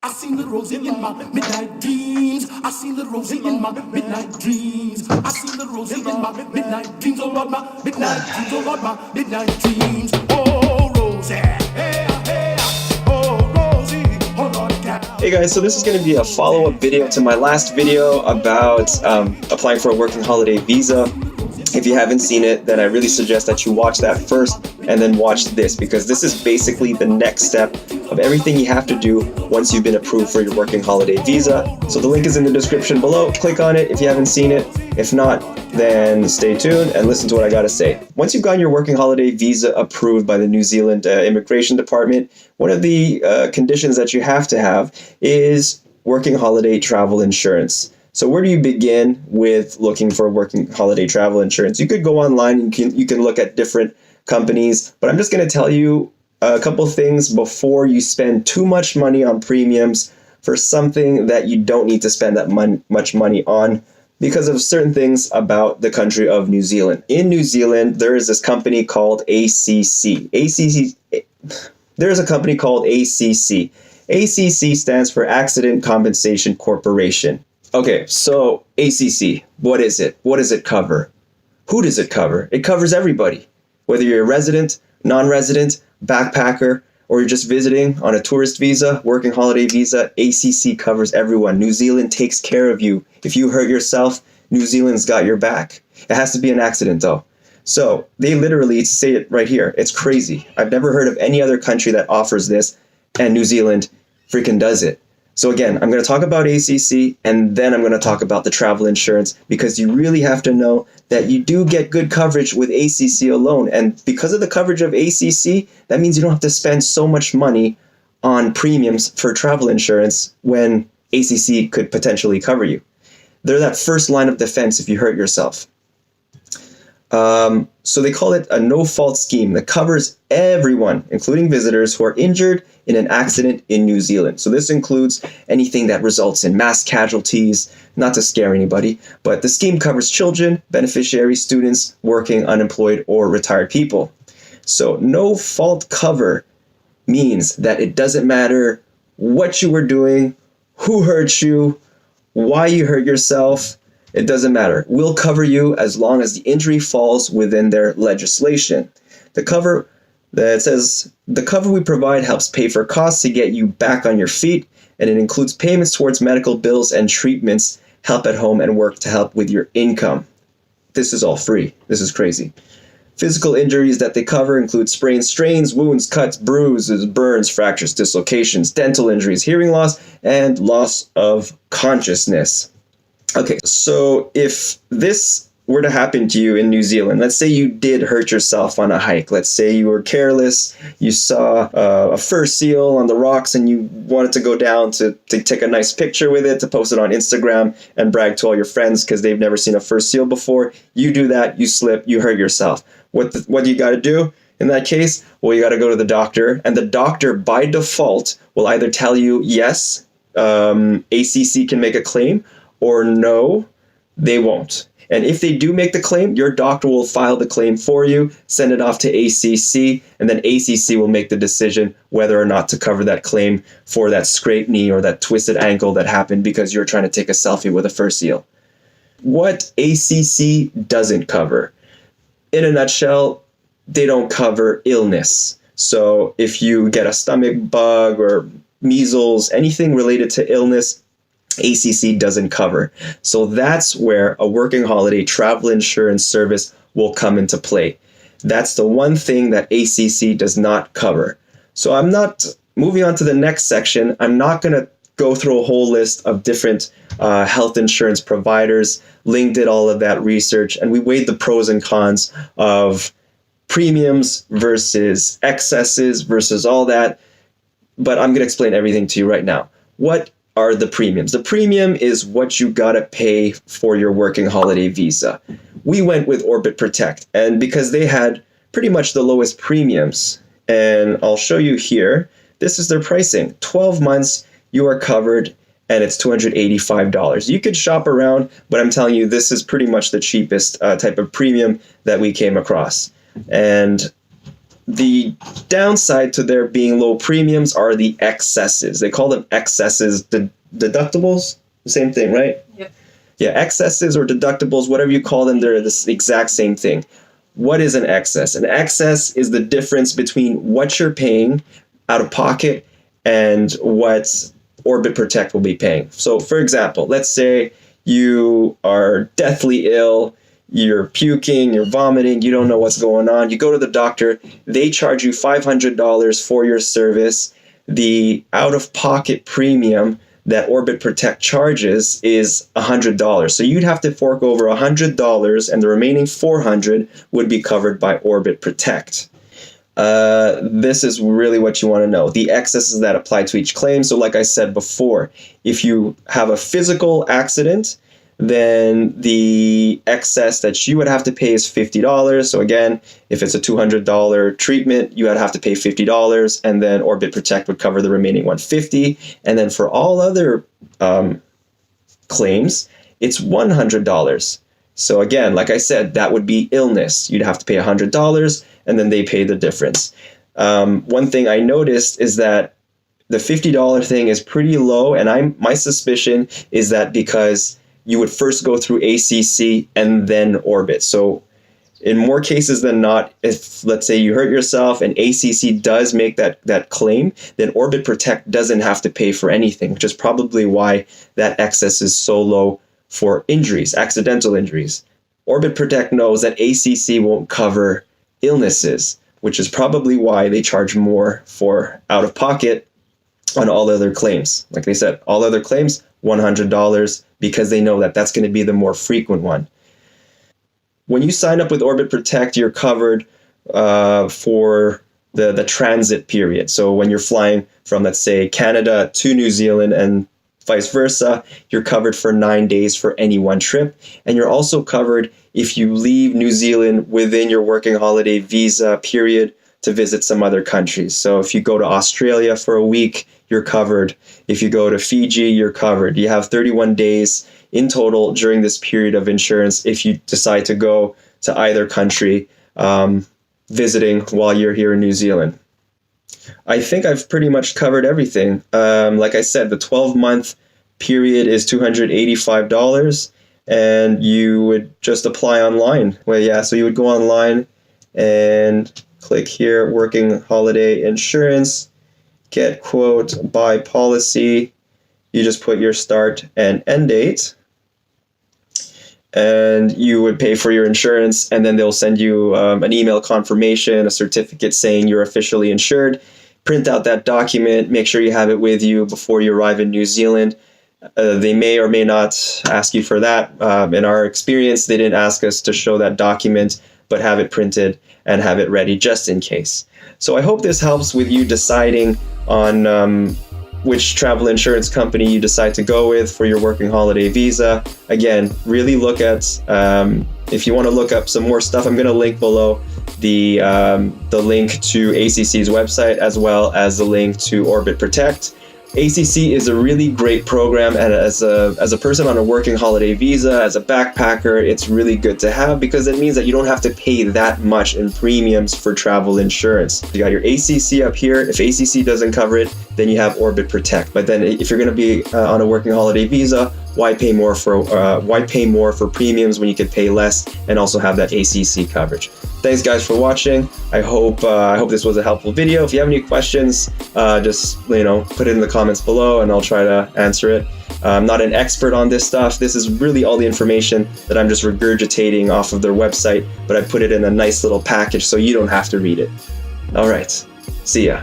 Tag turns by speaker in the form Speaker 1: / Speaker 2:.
Speaker 1: I seen the Rosie in my midnight dreams. I seen the Rosie in my midnight dreams. I seen the Rosie in my midnight dreams. Oh Lord, my midnight dreams. Oh Lord, my midnight dreams. Oh Rosie, hey, hey, oh Rosie, oh Lord,
Speaker 2: Hey guys, so this is going to be a follow-up video to my last video about applying for a working holiday visa. If you haven't seen it, then I really suggest that you watch that first and then watch this, because this is basically the next step of everything you have to do once you've been approved for your working holiday visa. So the link is in the description below. Click on it if you haven't seen it. If not, then stay tuned and listen to what I got to say. Once you've gotten your working holiday visa approved by the New Zealand Immigration Department, one of the conditions that you have to have is working holiday travel insurance. So where do you begin with looking for working holiday travel insurance? You could go online and you can look at different companies, but I'm just going to tell you a couple things before you spend too much money on premiums for something that you don't need to spend that much money on because of certain things about the country of New Zealand. In New Zealand, there is this company called ACC. There is a company called ACC. ACC stands for Accident Compensation Corporation. Okay, so ACC, what is it? What does it cover? Who does it cover? It covers everybody. Whether you're a resident, non-resident, backpacker, or you're just visiting on a tourist visa, working holiday visa, ACC covers everyone. New Zealand takes care of you. If you hurt yourself, New Zealand's got your back. It has to be an accident though. So they literally say it right here. It's crazy. I've never heard of any other country that offers this, and New Zealand freaking does it. So again, I'm going to talk about ACC, and then I'm going to talk about the travel insurance, because you really have to know that you do get good coverage with ACC alone. And because of the coverage of ACC, that means you don't have to spend so much money on premiums for travel insurance when ACC could potentially cover you. They're that first line of defense if you hurt yourself. So they call it a no-fault scheme that covers everyone, including visitors who are injured in an accident in New Zealand. So this includes anything that results in mass casualties, not to scare anybody, but the scheme covers children, beneficiaries, students, working, unemployed, or retired people. So no-fault cover means that it doesn't matter what you were doing, who hurt you, why you hurt yourself. It doesn't matter. We'll cover you as long as the injury falls within their legislation. The cover we provide helps pay for costs to get you back on your feet, and it includes payments towards medical bills and treatments, help at home, and work to help with your income. This is all free. This is crazy. Physical injuries that they cover include sprains, strains, wounds, cuts, bruises, burns, fractures, dislocations, dental injuries, hearing loss, and loss of consciousness. Okay, so if this were to happen to you in New Zealand, let's say you did hurt yourself on a hike. Let's say you were careless, you saw a fur seal on the rocks and you wanted to go down to take a nice picture with it, to post it on Instagram and brag to all your friends because they've never seen a fur seal before. You do that, you slip, you hurt yourself. What do you got to do in that case? Well, you got to go to the doctor, and the doctor by default will either tell you, yes, ACC can make a claim, or no, they won't. And if they do make the claim, your doctor will file the claim for you, send it off to ACC, and then ACC will make the decision whether or not to cover that claim for that scraped knee or that twisted ankle that happened because you're trying to take a selfie with a fur seal. What ACC doesn't cover? In a nutshell, they don't cover illness. So if you get a stomach bug or measles, anything related to illness, ACC doesn't cover. So that's where a working holiday travel insurance service will come into play. That's the one thing that ACC does not cover. So I'm not moving on to the next section. I'm not going to go through a whole list of different health insurance providers. Ling did all of that research, and we weighed the pros and cons of premiums versus excesses versus all that. But I'm going to explain everything to you right now. What are the premiums? The premium is what you gotta pay for your working holiday visa. We went with Orbit Protect, and because they had pretty much the lowest premiums, and I'll show you here, this is their pricing. 12 months, you are covered, and it's $285. You could shop around, but I'm telling you, this is pretty much the cheapest type of premium that we came across. And The downside to there being low premiums are the excesses. They call them excesses, deductibles, the same thing, right?
Speaker 3: Yep.
Speaker 2: Yeah, excesses or deductibles, whatever you call them, they're the exact same thing. What is an excess? An excess is the difference between what you're paying out of pocket and what Orbit Protect will be paying. So for example, let's say you are deathly ill, you're puking, you're vomiting, you don't know what's going on. You go to the doctor, they charge you $500 for your service. The out-of-pocket premium that Orbit Protect charges is $100. So you'd have to fork over $100 and the remaining $400 would be covered by Orbit Protect. This is really what you want to know. The excesses that apply to each claim. So like I said before, if you have a physical accident, then the excess that you would have to pay is $50. So again, if it's a $200 treatment, you would have to pay $50, and then Orbit Protect would cover the remaining $150. And then for all other claims, it's $100. So again, like I said, that would be illness. You'd have to pay $100, and then they pay the difference. One thing I noticed is that the $50 thing is pretty low, and my suspicion is that because you would first go through ACC and then Orbit. So in more cases than not, if let's say you hurt yourself and ACC does make that claim, then Orbit Protect doesn't have to pay for anything, which is probably why that excess is so low for injuries, accidental injuries. Orbit Protect knows that ACC won't cover illnesses, which is probably why they charge more for out-of-pocket on all other claims. Like they said, all other claims, $100, because they know that that's going to be the more frequent one. When you sign up with Orbit Protect, you're covered for the transit period. So when you're flying from, let's say, Canada to New Zealand and vice versa, you're covered for 9 days for any one trip. And you're also covered if you leave New Zealand within your working holiday visa period to visit some other countries. So if you go to Australia for a week, you're covered. If you go to Fiji, you're covered. You have 31 days in total during this period of insurance if you decide to go to either country visiting while you're here in New Zealand. I think I've pretty much covered everything. Like I said, the 12-month period is $285, and you would just apply online. Well, yeah, so you would go online and click here, working holiday insurance, get quote, buy policy. You just put your start and end date, and you would pay for your insurance, and then they'll send you an email confirmation, a certificate saying you're officially insured. Print out that document, make sure you have it with you before you arrive in New Zealand. They may or may not ask you for that. In our experience, they didn't ask us to show that document, but have it printed and have it ready just in case. So I hope this helps with you deciding on which travel insurance company you decide to go with for your working holiday visa. Again, really look at, if you want to look up some more stuff, I'm going to link below the link to ACC's website as well as the link to Orbit Protect. ACC is a really great program, and as a person on a working holiday visa, as a backpacker, it's really good to have because it means that you don't have to pay that much in premiums for travel insurance. You got your ACC up here. If ACC doesn't cover it, then you have Orbit Protect. But then if you're going to be on a working holiday visa, why pay more for premiums when you could pay less and also have that ACC coverage? Thanks guys for watching. I hope this was a helpful video. If you have any questions, just put it in the comments below and I'll try to answer it. I'm not an expert on this stuff. This is really all the information that I'm just regurgitating off of their website, but I put it in a nice little package so you don't have to read it. All right, see ya.